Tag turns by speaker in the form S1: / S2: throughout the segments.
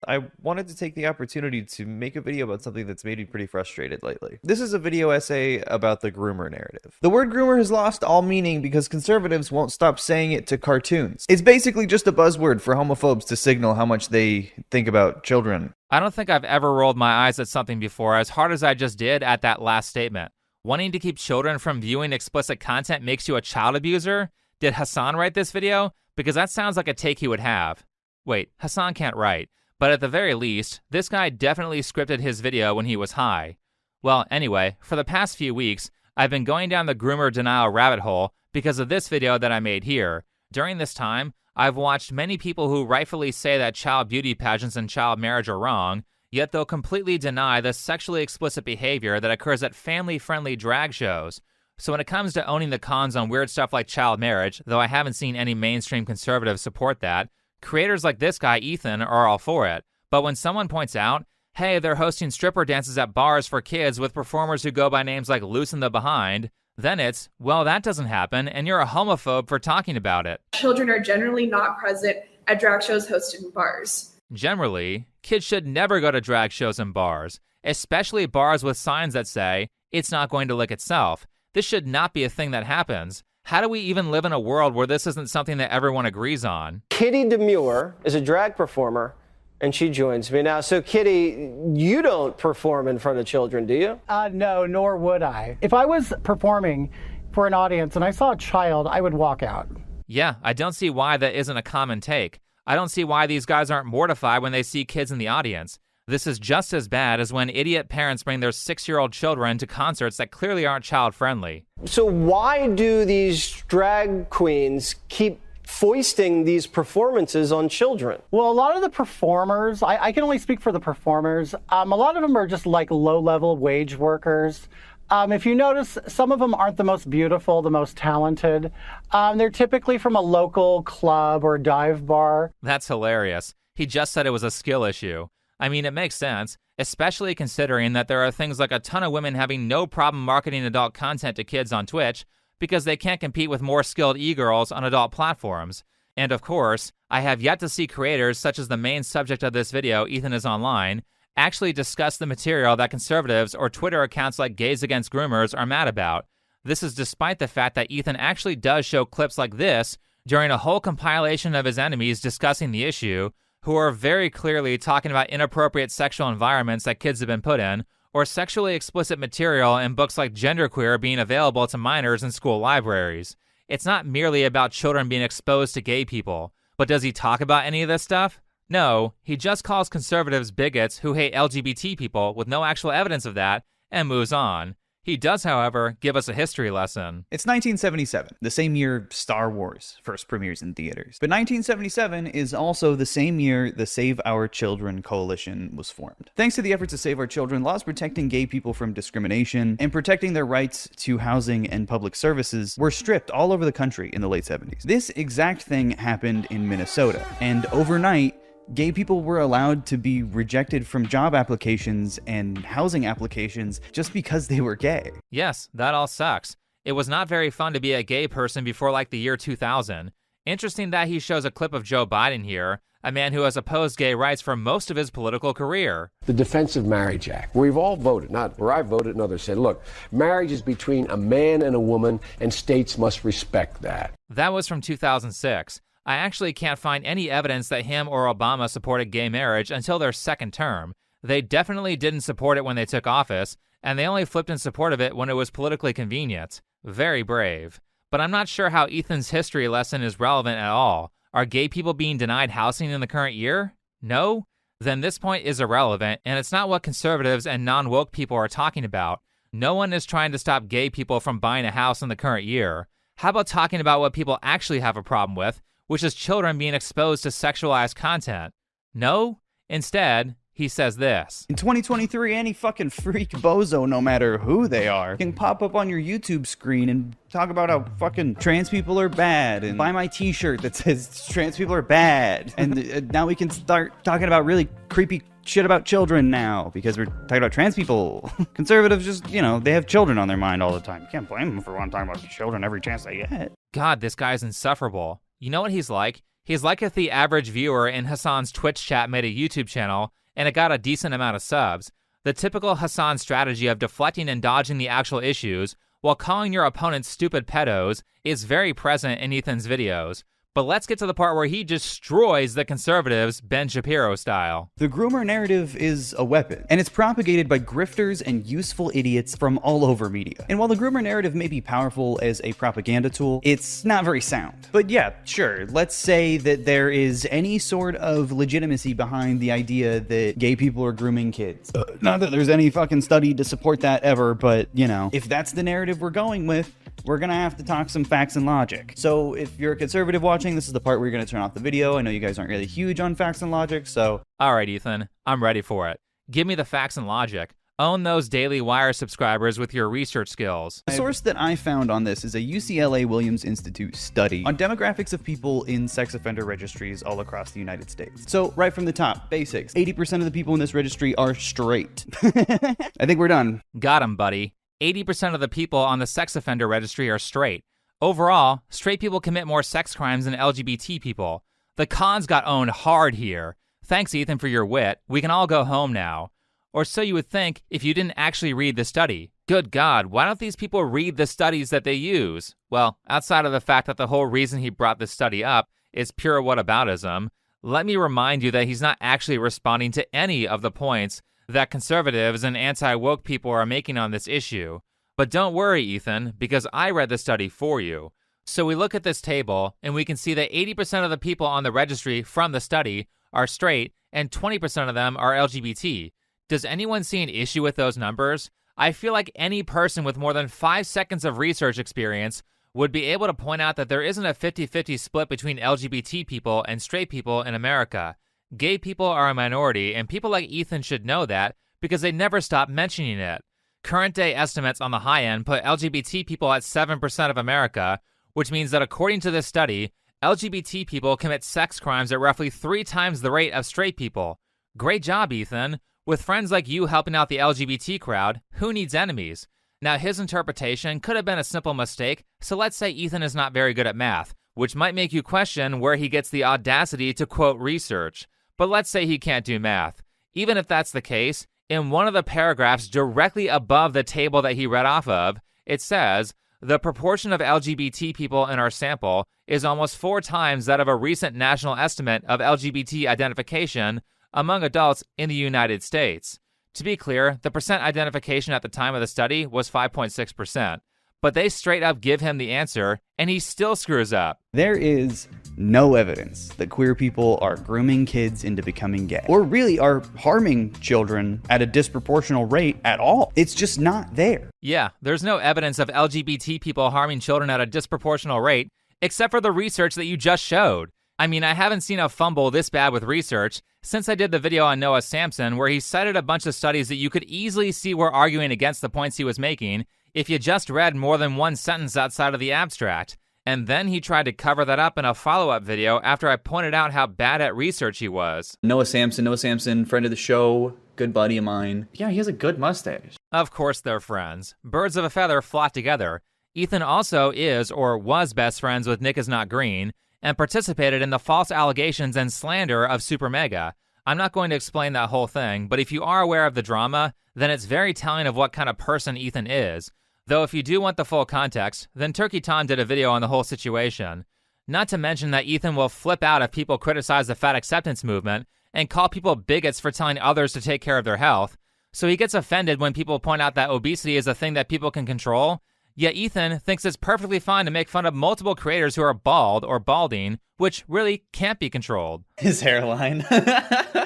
S1: I wanted to take the opportunity to make a video about something that's made me pretty frustrated lately. This is a video essay about the groomer narrative. The word groomer has lost all meaning because conservatives won't stop saying it to cartoons. It's basically just a buzzword for homophobes to signal how much they think about children.
S2: I don't think I've ever rolled my eyes at something before as hard as I just did at that last statement. Wanting to keep children from viewing explicit content makes you a child abuser? Did Hassan write this video? Because that sounds like a take he would have. Wait, Hassan can't write. But at the very least, this guy definitely scripted his video when he was high. Well, anyway, for the past few weeks, I've been going down the groomer denial rabbit hole because of this video that I made here. During this time, I've watched many people who rightfully say that child beauty pageants and child marriage are wrong, yet they'll completely deny the sexually explicit behavior that occurs at family-friendly drag shows. So when it comes to owning the cons on weird stuff like child marriage, though I haven't seen any mainstream conservatives support that, creators like this guy, Ethan, are all for it. But when someone points out, hey, they're hosting stripper dances at bars for kids with performers who go by names like Loosen the Behind, then it's, well, that doesn't happen, and you're a homophobe for talking about it.
S3: Children are generally not present at drag shows hosted in bars.
S2: Generally, kids should never go to drag shows and bars, especially bars with signs that say, it's not going to lick itself. This should not be a thing that happens. How do we even live in a world where this isn't something that everyone agrees on?
S4: Kitty Demure is a drag performer, and she joins me now. So, Kitty, you don't perform in front of children, do you?
S5: No, nor would I. If I was performing for an audience and I saw a child, I would walk out.
S2: Yeah, I don't see why that isn't a common take. I don't see why these guys aren't mortified when they see kids in the audience. This is just as bad as when idiot parents bring their 6-year-old children to concerts that clearly aren't child-friendly.
S4: So why do these drag queens keep foisting these performances on children?
S5: Well, a lot of the performers, I can only speak for the performers, a lot of them are just like low-level wage workers. If you notice, some of them aren't the most beautiful, the most talented. They're typically from a local club or dive bar.
S2: That's hilarious. He just said it was a skill issue. I mean, it makes sense, especially considering that there are things like a ton of women having no problem marketing adult content to kids on Twitch because they can't compete with more skilled e-girls on adult platforms. And of course, I have yet to see creators such as the main subject of this video, Ethan is Online, actually discuss the material that conservatives or Twitter accounts like Gays Against Groomers are mad about. This is despite the fact that Ethan actually does show clips like this during a whole compilation of his enemies discussing the issue, who are very clearly talking about inappropriate sexual environments that kids have been put in, or sexually explicit material in books like Genderqueer being available to minors in school libraries. It's not merely about children being exposed to gay people. But does he talk about any of this stuff? No, he just calls conservatives bigots who hate LGBT people with no actual evidence of that, and moves on. He does, however, give us a history lesson.
S1: It's 1977, the same year Star Wars first premieres in theaters. But 1977 is also the same year the Save Our Children Coalition was formed. Thanks to the efforts of Save Our Children, laws protecting gay people from discrimination and protecting their rights to housing and public services were stripped all over the country in the late 70s. This exact thing happened in Minnesota, and overnight, gay people were allowed to be rejected from job applications and housing applications just because they were gay.
S2: Yes, that all sucks. It was not very fun to be a gay person before like the year 2000. Interesting that he shows a clip of Joe Biden here, a man who has opposed gay rights for most of his political career.
S6: The Defense of Marriage Act, where we've all voted, not where I voted and others said, look, marriage is between a man and a woman and states must respect that.
S2: That was from 2006. I actually can't find any evidence that him or Obama supported gay marriage until their second term. They definitely didn't support it when they took office, and they only flipped in support of it when it was politically convenient. Very brave. But I'm not sure how Ethan's history lesson is relevant at all. Are gay people being denied housing in the current year? No? Then this point is irrelevant, and it's not what conservatives and non-woke people are talking about. No one is trying to stop gay people from buying a house in the current year. How about talking about what people actually have a problem with, which is children being exposed to sexualized content? No? Instead, he says this.
S1: In 2023, any fucking freak bozo, no matter who they are, can pop up on your YouTube screen and talk about how fucking trans people are bad and buy my t-shirt that says trans people are bad. And now we can start talking about really creepy shit about children now because we're talking about trans people. Conservatives just, they have children on their mind all the time. You can't blame them for wanting to talk about children every chance they get.
S2: God, this guy's insufferable. You know what he's like? He's like if the average viewer in Hassan's Twitch chat made a YouTube channel and it got a decent amount of subs. The typical Hassan strategy of deflecting and dodging the actual issues while calling your opponents stupid pedos is very present in Ethan's videos. But let's get to the part where he destroys the conservatives Ben Shapiro style.
S1: The groomer narrative is a weapon, and it's propagated by grifters and useful idiots from all over media. And while the groomer narrative may be powerful as a propaganda tool, it's not very sound. But yeah, sure, let's say that there is any sort of legitimacy behind the idea that gay people are grooming kids. Not that there's any fucking study to support that ever, but you know, if that's the narrative we're going with, we're gonna have to talk some facts and logic. So if you're a conservative watching, this is the part where you're gonna turn off the video. I know you guys aren't really huge on facts and logic, so...
S2: Alright, Ethan, I'm ready for it. Give me the facts and logic. Own those Daily Wire subscribers with your research skills.
S1: The source that I found on this is a UCLA Williams Institute study on demographics of people in sex offender registries all across the United States. So right from the top, basics. 80% of the people in this registry are straight. I think we're done.
S2: Got 'em, buddy. 80% of the people on the sex offender registry are straight. Overall, straight people commit more sex crimes than LGBT people. The cons got owned hard here. Thanks, Ethan, for your wit. We can all go home now. Or so you would think if you didn't actually read the study. Good God, why don't these people read the studies that they use? Well, outside of the fact that the whole reason he brought this study up is pure whataboutism, let me remind you that he's not actually responding to any of the points that conservatives and anti-woke people are making on this issue. But don't worry, Ethan, because I read the study for you. So we look at this table, and we can see that 80% of the people on the registry from the study are straight, and 20% of them are LGBT. Does anyone see an issue with those numbers? I feel like any person with more than 5 seconds of research experience would be able to point out that there isn't a 50-50 split between LGBT people and straight people in America. Gay people are a minority, and people like Ethan should know that because they never stop mentioning it. Current day estimates on the high end put LGBT people at 7% of America, which means that according to this study, LGBT people commit sex crimes at roughly 3 times the rate of straight people. Great job, Ethan. With friends like you helping out the LGBT crowd, who needs enemies? Now, his interpretation could have been a simple mistake, so let's say Ethan is not very good at math, which might make you question where he gets the audacity to quote research. But let's say he can't do math. Even if that's the case, in one of the paragraphs directly above the table that he read off of, it says, the proportion of LGBT people in our sample is almost 4 times that of a recent national estimate of LGBT identification among adults in the United States. To be clear, the percent identification at the time of the study was 5.6%. But they straight up give him the answer, and he still screws up.
S1: There is no evidence that queer people are grooming kids into becoming gay, or really are harming children at a disproportional rate at all. It's just not there.
S2: Yeah, there's no evidence of LGBT people harming children at a disproportional rate, except for the research that you just showed. I mean, I haven't seen a fumble this bad with research since I did the video on Noah Samsen, where he cited a bunch of studies that you could easily see were arguing against the points he was making if you just read more than one sentence outside of the abstract. And then he tried to cover that up in a follow-up video after I pointed out how bad at research he was.
S1: Noah Samsen, friend of the show, good buddy of mine. Yeah, he has a good mustache.
S2: Of course they're friends. Birds of a feather flock together. Ethan also is or was best friends with Nick is Not Green and participated in the false allegations and slander of Super Mega. I'm not going to explain that whole thing, but if you are aware of the drama, then it's very telling of what kind of person Ethan is. Though if you do want the full context, then Turkey Tom did a video on the whole situation. Not to mention that Ethan will flip out if people criticize the fat acceptance movement and call people bigots for telling others to take care of their health. So he gets offended when people point out that obesity is a thing that people can control. Yet Ethan thinks it's perfectly fine to make fun of multiple creators who are bald or balding, which really can't be controlled.
S1: His hairline.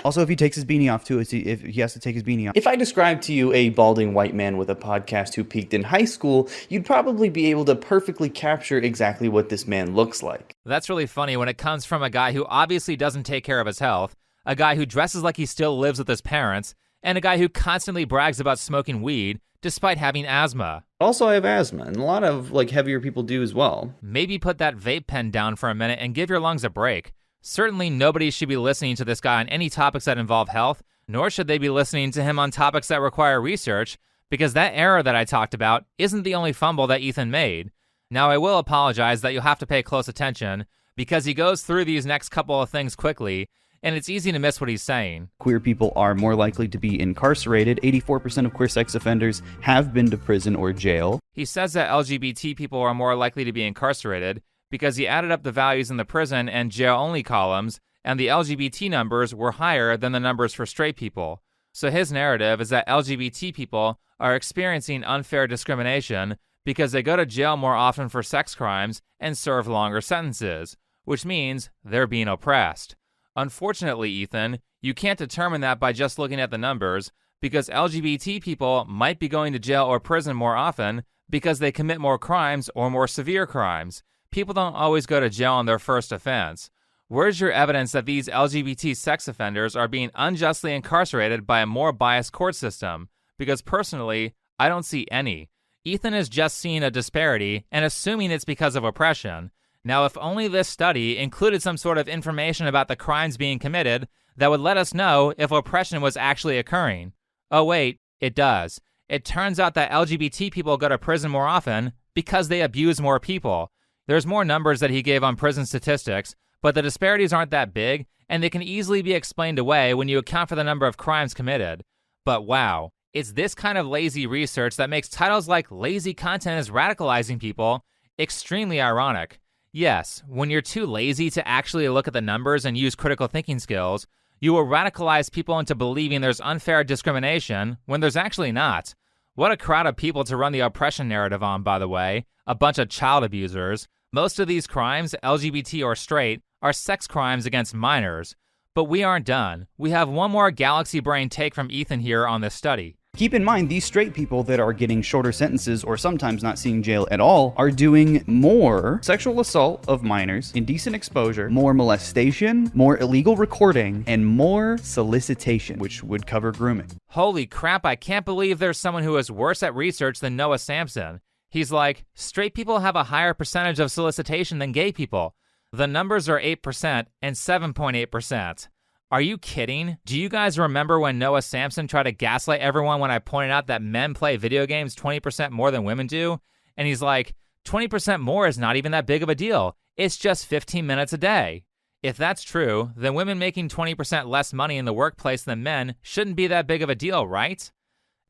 S1: Also, if he takes his beanie off too, if he has to take his beanie off. If I described to you a balding white man with a podcast who peaked in high school, you'd probably be able to perfectly capture exactly what this man looks like.
S2: That's really funny when it comes from a guy who obviously doesn't take care of his health, a guy who dresses like he still lives with his parents, and a guy who constantly brags about smoking weed despite having asthma.
S1: Also, I have asthma, and a lot of heavier people do as well.
S2: Maybe put that vape pen down for a minute and give your lungs a break. Certainly nobody should be listening to this guy on any topics that involve health, nor should they be listening to him on topics that require research, because that error that I talked about isn't the only fumble that Ethan made. Now, I will apologize that you'll have to pay close attention, because he goes through these next couple of things quickly, and it's easy to miss what he's saying.
S1: Queer people are more likely to be incarcerated. 84% of queer sex offenders have been to prison or jail.
S2: He says that LGBT people are more likely to be incarcerated because he added up the values in the prison and jail-only columns, and the LGBT numbers were higher than the numbers for straight people. So his narrative is that LGBT people are experiencing unfair discrimination because they go to jail more often for sex crimes and serve longer sentences, which means they're being oppressed. Unfortunately, Ethan, you can't determine that by just looking at the numbers, because LGBT people might be going to jail or prison more often because they commit more crimes or more severe crimes. People don't always go to jail on their first offense. Where's your evidence that these LGBT sex offenders are being unjustly incarcerated by a more biased court system? Because personally, I don't see any. Ethan is just seeing a disparity and assuming it's because of oppression. Now, if only this study included some sort of information about the crimes being committed that would let us know if oppression was actually occurring. Oh wait, it does. It turns out that LGBT people go to prison more often because they abuse more people. There's more numbers that he gave on prison statistics, but the disparities aren't that big, and they can easily be explained away when you account for the number of crimes committed. But wow, it's this kind of lazy research that makes titles like "Lazy Content is Radicalizing People" extremely ironic. Yes, when you're too lazy to actually look at the numbers and use critical thinking skills, you will radicalize people into believing there's unfair discrimination when there's actually not. What a crowd of people to run the oppression narrative on, by the way. A bunch of child abusers. Most of these crimes, LGBT or straight, are sex crimes against minors. But we aren't done. We have one more galaxy brain take from Ethan here on this study.
S1: Keep in mind, these straight people that are getting shorter sentences or sometimes not seeing jail at all are doing more sexual assault of minors, indecent exposure, more molestation, more illegal recording, and more solicitation, which would cover grooming.
S2: Holy crap, I can't believe there's someone who is worse at research than Noah Samson. He's like, straight people have a higher percentage of solicitation than gay people. The numbers are 8% and 7.8%. Are you kidding? Do you guys remember when Noah Samson tried to gaslight everyone when I pointed out that men play video games 20% more than women do? And he's like, 20% more is not even that big of a deal. It's just 15 minutes a day. If that's true, then women making 20% less money in the workplace than men shouldn't be that big of a deal, right?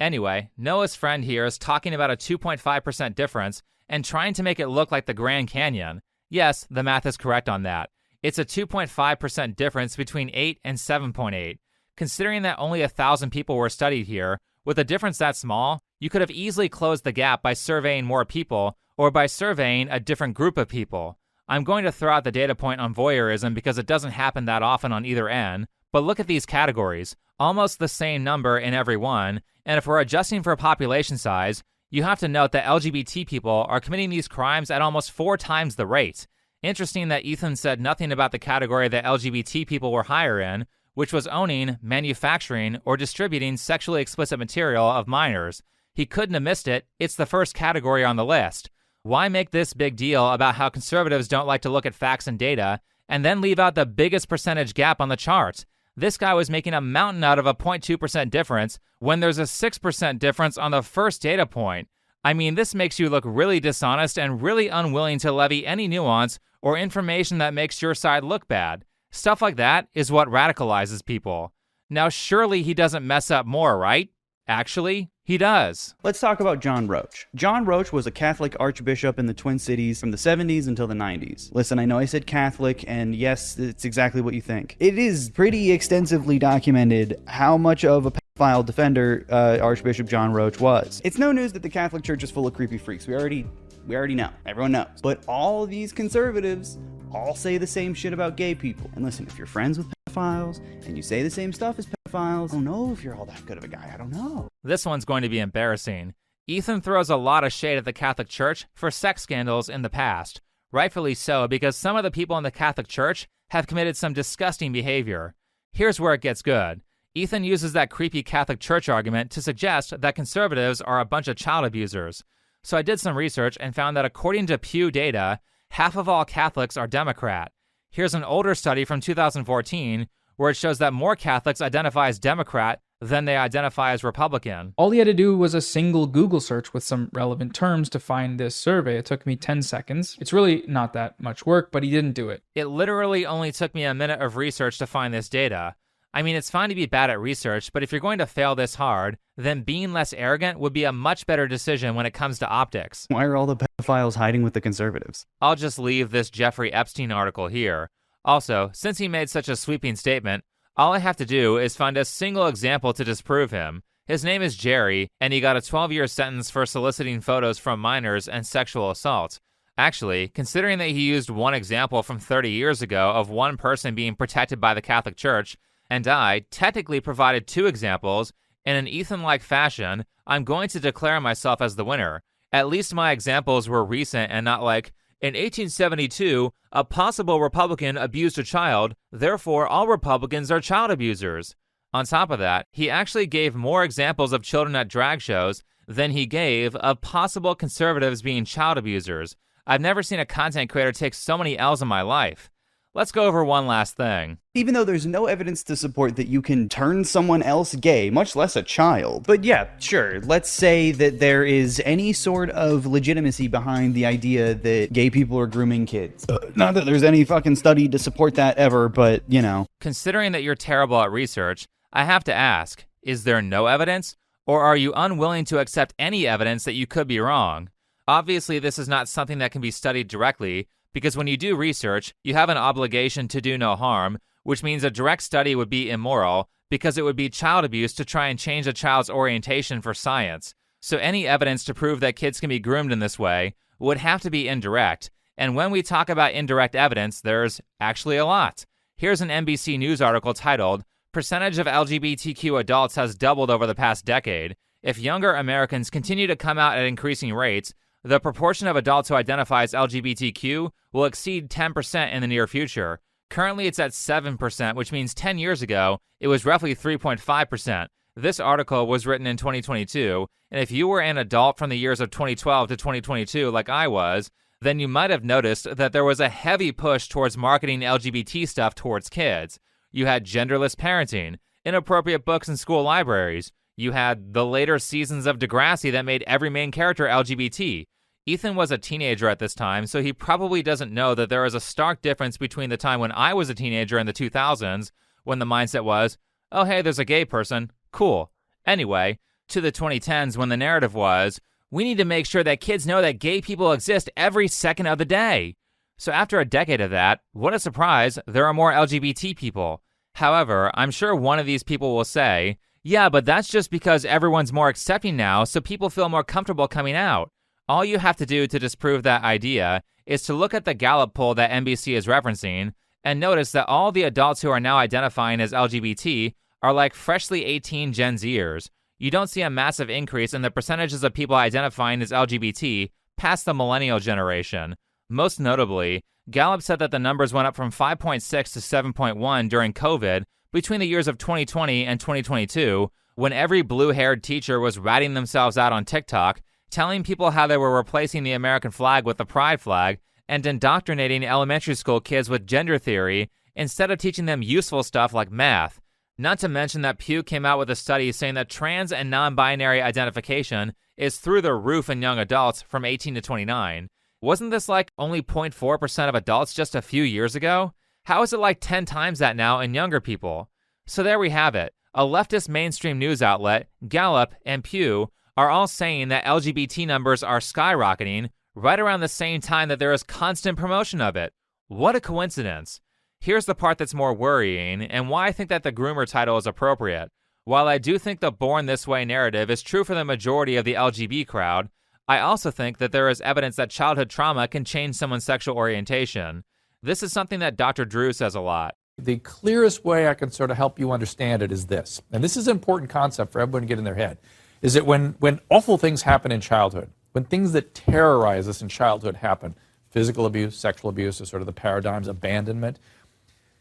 S2: Anyway, Noah's friend here is talking about a 2.5% difference and trying to make it look like the Grand Canyon. Yes, the math is correct on that. It's a 2.5% difference between 8 and 7.8. Considering that only 1,000 people were studied here, with a difference that small, you could have easily closed the gap by surveying more people or by surveying a different group of people. I'm going to throw out the data point on voyeurism because it doesn't happen that often on either end, but look at these categories. Almost the same number in every one, and if we're adjusting for population size, you have to note that LGBT people are committing these crimes at almost 4 times the rate. Interesting that Ethan said nothing about the category that LGBT people were higher in, which was owning, manufacturing, or distributing sexually explicit material of minors. He couldn't have missed it. It's the first category on the list. Why make this big deal about how conservatives don't like to look at facts and data, and then leave out the biggest percentage gap on the charts? This guy was making a mountain out of a 0.2% difference when there's a 6% difference on the first data point. I mean, this makes you look really dishonest and really unwilling to levy any nuance or information that makes your side look bad. Stuff like that is what radicalizes people. Now, surely he doesn't mess up more, right? Actually, he does.
S1: Let's talk about John Roach. John Roach was a Catholic archbishop in the Twin Cities from the 70s until the 90s. Listen, I know I said Catholic, and yes, it's exactly what you think. It is pretty extensively documented how much of a pedophile defender Archbishop John Roach was. It's no news that the Catholic Church is full of creepy freaks. We already know. Everyone knows. But all these conservatives all say the same shit about gay people. And listen, if you're friends with pedophiles and you say the same stuff as pedophiles, I don't know if you're all that good of a guy. I don't know.
S2: This one's going to be embarrassing. Ethan throws a lot of shade at the Catholic Church for sex scandals in the past. Rightfully so, because some of the people in the Catholic Church have committed some disgusting behavior. Here's where it gets good. Ethan uses that creepy Catholic Church argument to suggest that conservatives are a bunch of child abusers. So I did some research and found that according to Pew data, half of all Catholics are Democrat. Here's an older study from 2014 where it shows that more Catholics identify as Democrat then they identify as Republican.
S7: All he had to do was a single Google search with some relevant terms to find this survey. It took me 10 seconds. It's really not that much work, but he didn't do it.
S2: It literally only took me a minute of research to find this data. I mean, it's fine to be bad at research, but if you're going to fail this hard, then being less arrogant would be a much better decision when it comes to optics.
S1: Why are all the pedophiles hiding with the conservatives?
S2: I'll just leave this Jeffrey Epstein article here. Also, since he made such a sweeping statement, all I have to do is find a single example to disprove him. His name is Jerry, and he got a 12-year sentence for soliciting photos from minors and sexual assault. Actually, considering that he used one example from 30 years ago of one person being protected by the Catholic Church, and I technically provided 2 examples, in an Ethan-like fashion, I'm going to declare myself as the winner. At least my examples were recent and not like, in 1872, a possible Republican abused a child, therefore all Republicans are child abusers. On top of that, he actually gave more examples of children at drag shows than he gave of possible conservatives being child abusers. I've never seen a content creator take so many L's in my life. Let's go over one last thing.
S1: Even though there's no evidence to support that you can turn someone else gay, much less a child. But yeah, sure, let's say that there is any sort of legitimacy behind the idea that gay people are grooming kids. Not that there's any fucking study to support that ever, but, you know.
S2: Considering that you're terrible at research, I have to ask, is there no evidence? Or are you unwilling to accept any evidence that you could be wrong? Obviously, this is not something that can be studied directly, because when you do research, you have an obligation to do no harm, which means a direct study would be immoral because it would be child abuse to try and change a child's orientation for science. So any evidence to prove that kids can be groomed in this way would have to be indirect. And when we talk about indirect evidence, there's actually a lot. Here's an NBC News article titled, "Percentage of LGBTQ adults has doubled over the past decade. If younger Americans continue to come out at increasing rates, the proportion of adults who identify as LGBTQ will exceed 10% in the near future. Currently, it's at 7%, which means 10 years ago, it was roughly 3.5%. This article was written in 2022, and if you were an adult from the years of 2012 to 2022 like I was, then you might have noticed that there was a heavy push towards marketing LGBT stuff towards kids. You had genderless parenting, inappropriate books in school libraries. You had the later seasons of Degrassi that made every main character LGBT. Ethan was a teenager at this time, so he probably doesn't know that there is a stark difference between the time when I was a teenager in the 2000s, when the mindset was, oh hey, there's a gay person, cool. Anyway, to the 2010s when the narrative was, we need to make sure that kids know that gay people exist every second of the day. So after a decade of that, what a surprise, there are more LGBT people. However, I'm sure one of these people will say, yeah, but that's just because everyone's more accepting now, so people feel more comfortable coming out. All you have to do to disprove that idea is to look at the Gallup poll that NBC is referencing and notice that all the adults who are now identifying as LGBT are like freshly 18 Gen Zers. You don't see a massive increase in the percentages of people identifying as LGBT past the millennial generation. Most notably, Gallup said that the numbers went up from 5.6 to 7.1 during COVID between the years of 2020 and 2022, when every blue-haired teacher was ratting themselves out on TikTok, telling people how they were replacing the American flag with the pride flag, and indoctrinating elementary school kids with gender theory instead of teaching them useful stuff like math. Not to mention that Pew came out with a study saying that trans and non-binary identification is through the roof in young adults from 18 to 29. Wasn't this like only 0.4% of adults just a few years ago? How is it like 10 times that now in younger people? So there we have it. A leftist mainstream news outlet, Gallup, and Pew are all saying that LGBT numbers are skyrocketing right around the same time that there is constant promotion of it. What a coincidence. Here's the part that's more worrying and why I think that the groomer title is appropriate. While I do think the born this way narrative is true for the majority of the LGBT crowd, I also think that there is evidence that childhood trauma can change someone's sexual orientation. This is something that Dr. Drew says a lot.
S8: The clearest way I can sort of help you understand it is this, and this is an important concept for everyone to get in their head, is that when awful things happen in childhood, when things that terrorize us in childhood happen, physical abuse, sexual abuse are sort of the paradigms, abandonment,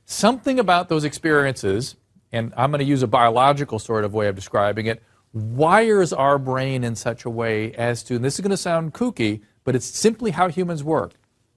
S8: something about those experiences, and I'm going to use a biological sort of way of describing it, wires our brain in such a way as to, and this is going to sound kooky, but it's simply how humans work.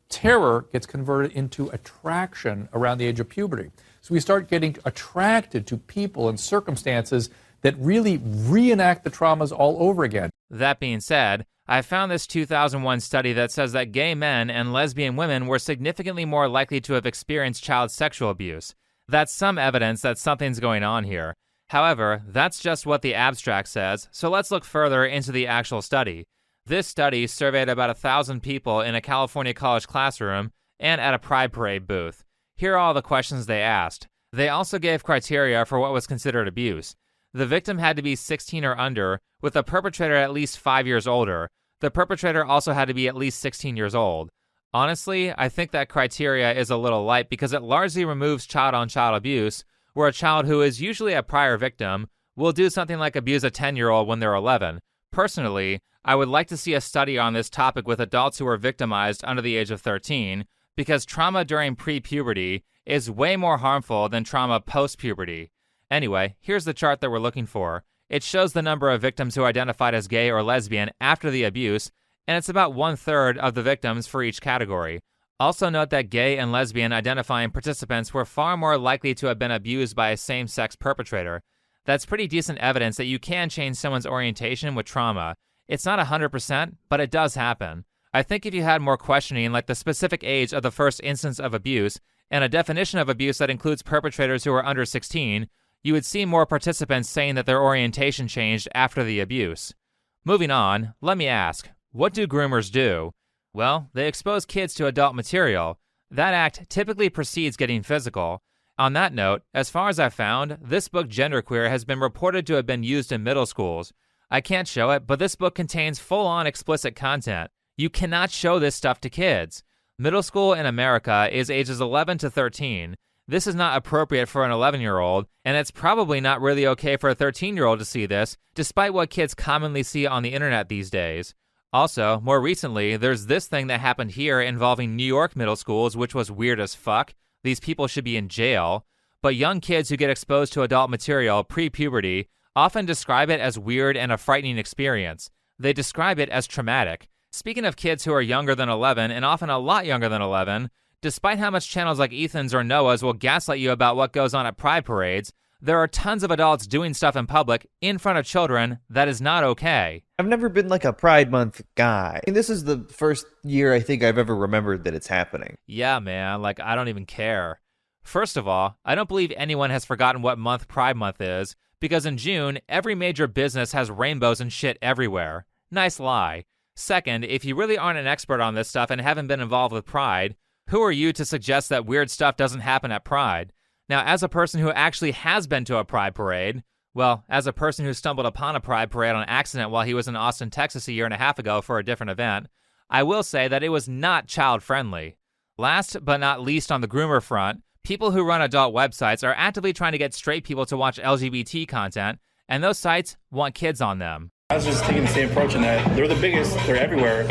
S8: Terror gets converted into attraction around the age of puberty. So we start getting attracted to people and circumstances that really reenact the traumas all over again.
S2: That being said, I found this 2001 study that says that gay men and lesbian women were significantly more likely to have experienced child sexual abuse. That's some evidence that something's going on here. However, that's just what the abstract says, so let's look further into the actual study. This study surveyed about 1,000 people in a California college classroom and at a Pride Parade booth. Here are all the questions they asked. They also gave criteria for what was considered abuse. The victim had to be 16 or under, with the perpetrator at least 5 years older. The perpetrator also had to be at least 16 years old. Honestly, I think that criteria is a little light because it largely removes child-on-child abuse, where a child who is usually a prior victim will do something like abuse a 10-year-old when they're 11. Personally, I would like to see a study on this topic with adults who were victimized under the age of 13, because trauma during pre-puberty is way more harmful than trauma post-puberty. Anyway, here's the chart that we're looking for. It shows the number of victims who identified as gay or lesbian after the abuse, and it's about 1/3 of the victims for each category. Also note that gay and lesbian identifying participants were far more likely to have been abused by a same-sex perpetrator. That's pretty decent evidence that you can change someone's orientation with trauma. It's not 100%, but it does happen. I think if you had more questioning, like the specific age of the first instance of abuse, and a definition of abuse that includes perpetrators who are under 16, you would see more participants saying that their orientation changed after the abuse. Moving on, let me ask, what do groomers do? Well, they expose kids to adult material. That act typically precedes getting physical. On that note, as far as I've found, this book Genderqueer has been reported to have been used in middle schools. I can't show it, but this book contains full-on explicit content. You cannot show this stuff to kids. Middle school in America is ages 11 to 13. This is not appropriate for an 11-year-old, and it's probably not really okay for a 13-year-old to see this, despite what kids commonly see on the internet these days. Also, more recently, there's this thing that happened here involving New York middle schools, which was weird as fuck. These people should be in jail. But young kids who get exposed to adult material pre-puberty often describe it as weird and a frightening experience. They describe it as traumatic. Speaking of kids who are younger than 11, and often a lot younger than 11, despite how much channels like Ethan's or Noah's will gaslight you about what goes on at pride parades, there are tons of adults doing stuff in public, in front of children, that is not okay.
S1: I've never been like a Pride Month guy. I mean, this is the first year I think I've ever remembered that it's happening.
S2: Yeah, man, like I don't even care. First of all, I don't believe anyone has forgotten what month Pride Month is, because in June, every major business has rainbows and shit everywhere. Nice lie. Second, if you really aren't an expert on this stuff and haven't been involved with Pride, who are you to suggest that weird stuff doesn't happen at Pride? Now, as a person who actually has been to a Pride Parade, well, as a person who stumbled upon a Pride Parade on accident while he was in Austin, Texas a year and a half ago for a different event, I will say that it was not child-friendly. Last but not least on the groomer front, people who run adult websites are actively trying to get straight people to watch LGBT content, and those sites want kids on them.
S9: I was just taking the same approach in that they're the biggest, they're everywhere,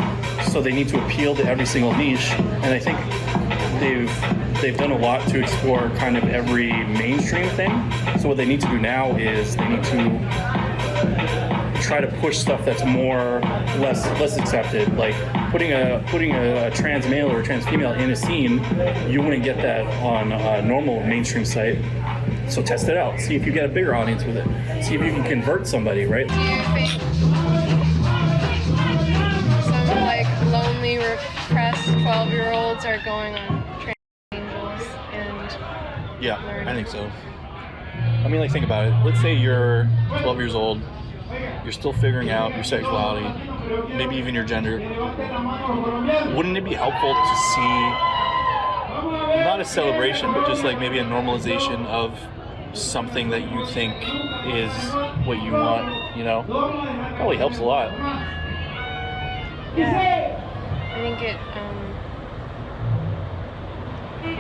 S9: so they need to appeal to every single niche, and I think they've done a lot to explore kind of every mainstream thing. So what they need to do now is they need to try to push stuff that's less accepted. Like putting a trans male or a trans female in a scene, you wouldn't get that on a normal mainstream site. So test it out. See if you get a bigger audience with it. See if you can convert somebody, right?
S10: Do you think some like lonely, repressed 12-year-olds are going on trans angels and
S9: Yeah,
S10: learning?
S9: I think so. I mean, like, think about it. Let's say you're 12 years old. You're still figuring out your sexuality, maybe even your gender. Wouldn't it be helpful to see not a celebration, but just like maybe a normalization of something that you think is what you want, you know? Probably helps a lot.
S10: Yeah, I think it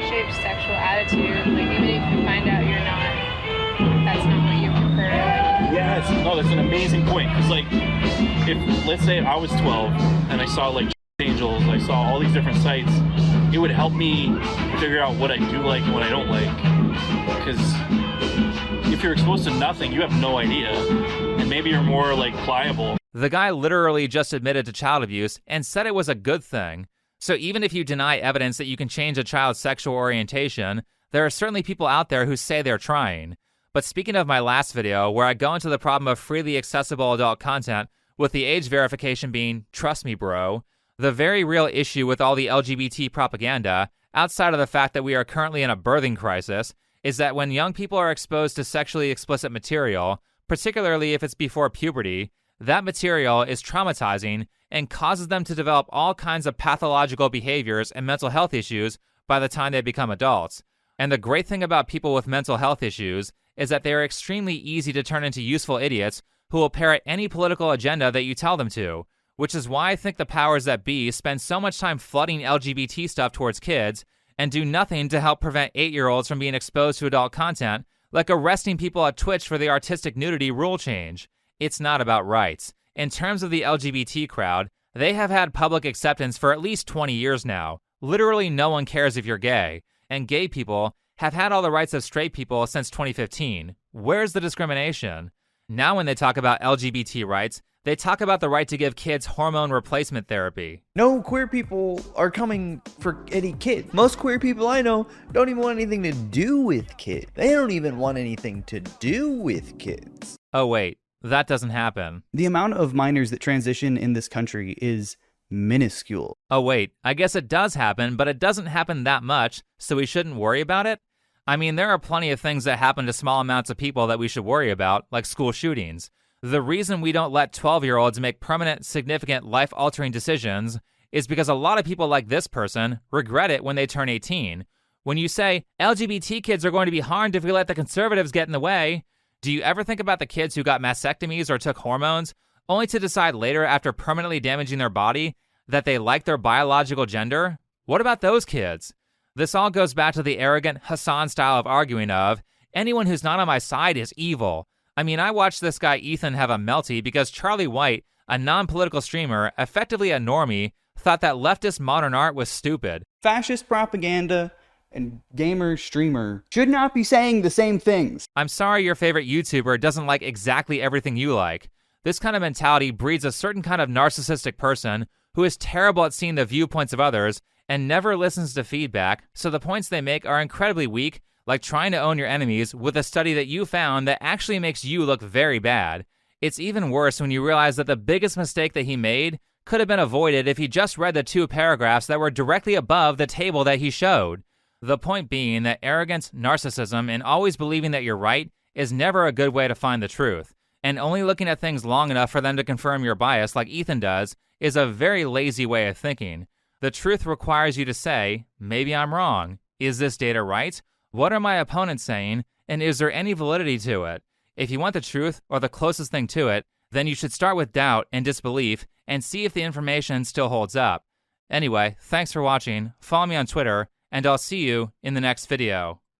S10: shapes sexual attitude. Like even if you find out that's not what you prefer.
S9: Yes, no, that's an amazing point. Because like, if let's say I was 12 and I saw like angels, I saw all these different sites, it would help me figure out what I do like and what I don't like. Because if you're exposed to nothing, you have no idea, and maybe you're more like pliable.
S2: The guy literally just admitted to child abuse and said it was a good thing. So even if you deny evidence that you can change a child's sexual orientation, there are certainly people out there who say they're trying. But speaking of my last video, where I go into the problem of freely accessible adult content, with the age verification being, trust me bro, the very real issue with all the LGBT propaganda, outside of the fact that we are currently in a birthing crisis, is that when young people are exposed to sexually explicit material, particularly if it's before puberty, that material is traumatizing and causes them to develop all kinds of pathological behaviors and mental health issues by the time they become adults. And the great thing about people with mental health issues is that they are extremely easy to turn into useful idiots who will parrot any political agenda that you tell them to, which is why I think the powers that be spend so much time flooding LGBT stuff towards kids and do nothing to help prevent 8-year-olds from being exposed to adult content, like arresting people at Twitch for the artistic nudity rule change. It's not about rights. In terms of the LGBT crowd, they have had public acceptance for at least 20 years now. Literally no one cares if you're gay. And gay people have had all the rights of straight people since 2015. Where's the discrimination? Now when they talk about LGBT rights, they talk about the right to give kids hormone replacement therapy.
S1: No queer people are coming for any kid. Most queer people I know don't even want anything to do with kids. They don't even want anything to do with kids.
S2: Oh wait, that doesn't happen.
S1: The amount of minors that transition in this country is minuscule.
S2: Oh wait, I guess it does happen, but it doesn't happen that much, so we shouldn't worry about it? I mean, there are plenty of things that happen to small amounts of people that we should worry about, like school shootings. The reason we don't let 12-year-olds make permanent, significant, life-altering decisions is because a lot of people like this person regret it when they turn 18. When you say, LGBT kids are going to be harmed if we let the conservatives get in the way, do you ever think about the kids who got mastectomies or took hormones, only to decide later after permanently damaging their body that they like their biological gender? What about those kids? This all goes back to the arrogant Hassan style of arguing of, anyone who's not on my side is evil. I mean, I watched this guy Ethan have a melty because Charlie White, a non-political streamer, effectively a normie, thought that leftist modern art was stupid.
S1: Fascist propaganda and gamer streamer should not be saying the same things.
S2: I'm sorry your favorite YouTuber doesn't like exactly everything you like. This kind of mentality breeds a certain kind of narcissistic person who is terrible at seeing the viewpoints of others and never listens to feedback, so the points they make are incredibly weak, like trying to own your enemies with a study that you found that actually makes you look very bad. It's even worse when you realize that the biggest mistake that he made could have been avoided if he just read the 2 paragraphs that were directly above the table that he showed. The point being that arrogance, narcissism, and always believing that you're right is never a good way to find the truth, and only looking at things long enough for them to confirm your bias like Ethan does is a very lazy way of thinking. The truth requires you to say, maybe I'm wrong. Is this data right? What are my opponents saying, and is there any validity to it? If you want the truth, or the closest thing to it, then you should start with doubt and disbelief and see if the information still holds up. Anyway, thanks for watching, follow me on Twitter, and I'll see you in the next video.